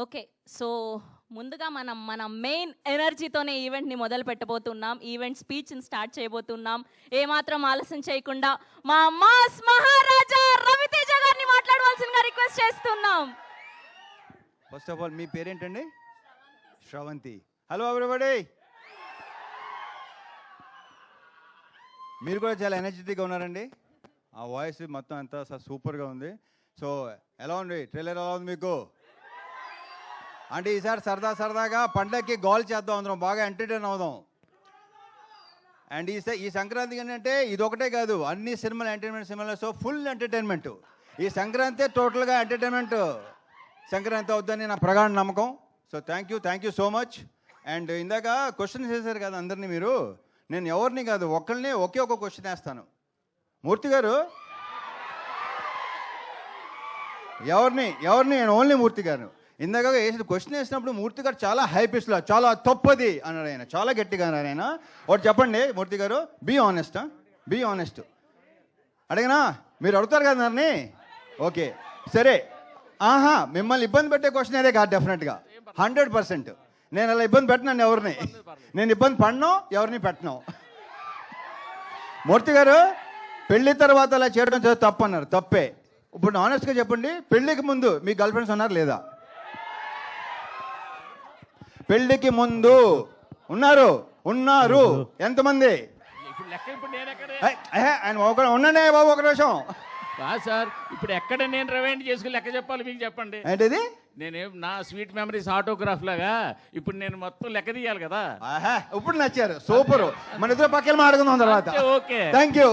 Okay. So, ముందుగా మన main ఎనర్జీతోనే ఈవెంట్‌ని మొదలు పెట్టబోతున్నాం. ఈవెంట్ స్పీచ్‌ని స్టార్ట్ చేయబోతున్నాం. ఏమాత్రం ఆలస్యం చేయకుండా మా మాస్ మహారాజా రవితేజ గారిని మాట్లాడవలసిందిగా రిక్వెస్ట్ చేస్తున్నాం. ఫస్ట్ ఆఫ్ ఆల్ మీ పేరేంటండి? శ్రవంతి. Hello everybody. మీరు కూడా చాలా ఎనర్జెటిక్గా ఉన్నారండి. ఆ వాయిస్ మొత్తం అంతా సూపర్గా ఉంది. సో ఎలా ఉంది ట్రైలర్, ఎలా ఉంది మీకు? అంటే ఈసారి సరదాగా పండగకి గోల్ చేద్దాం, అందరం బాగా ఎంటర్టైన్ అవుదాం. అండ్ ఈ సంక్రాంతికి ఏంటంటే ఇది ఒకటే కాదు, అన్ని సినిమాలు ఎంటర్టైన్మెంట్ సినిమాలు. So full entertainment. ఈ సంక్రాంతి టోటల్గా ఎంటర్టైన్మెంట్ సంక్రాంతి అవుద్దని నా ప్రగాఢ నమ్మకం. So thank you so much. And ఇందాక క్వశ్చన్స్ వేశారు కదా అందరినీ మీరు. నేను ఎవరిని కాదు, ఒక్కరిని ఒకే ఒక క్వశ్చన్ వేస్తాను. మూర్తి గారు ఎవరిని నేను ఓన్లీ మూర్తి గారు. ఇందాక వేసిన క్వశ్చన్ వేసినప్పుడు మూర్తి గారు చాలా హై పిచ్లో చాలా తప్పది అన్నాడు ఆయన, చాలా గట్టిగా అన్నాడు ఆయన. ఒకటి చెప్పండి మూర్తి గారు, బీ ఆనెస్ట్. అడిగినా మీరు అడుగుతారు కదా నన్ను. ఓకే సరే. మిమ్మల్ని ఇబ్బంది పెట్టే క్వశ్చన్ అదే కాదు, డెఫినెట్గా 100%. నేను అలా ఇబ్బంది పెట్టినాను ఎవరిని, నేను ఇబ్బంది పడినో ఎవరిని పెట్టను. మూర్తి గారు పెళ్లి తర్వాత అలా చేయడం తప్పు అన్నారు, తప్పే. ఇప్పుడు ఆనెస్ట్గా చెప్పండి, పెళ్లికి ముందు మీ గర్ల్ ఫ్రెండ్స్ ఉన్నారు లేదా? పెళ్లికి ముందు ఉన్నారు ఎంతమంది? ఆయన ఉండండి బాబు ఒక నిమిషం. సార్ ఇప్పుడు ఎక్కడ నేను రివైండ్ చేసుకుని లెక్క చెప్పాలి మీకు చెప్పండి. ఏంటిది? నేనేం నా స్వీట్ మెమరీస్ ఆటోగ్రాఫ్ లాగా ఇప్పుడు నేను మొత్తం లెక్క తీయాలి కదా. ఇప్పుడు నచ్చారు, సూపర్. మన ఇద్దరు పక్కన మాట్లాడుకుందాం తర్వాత. Okay thank you.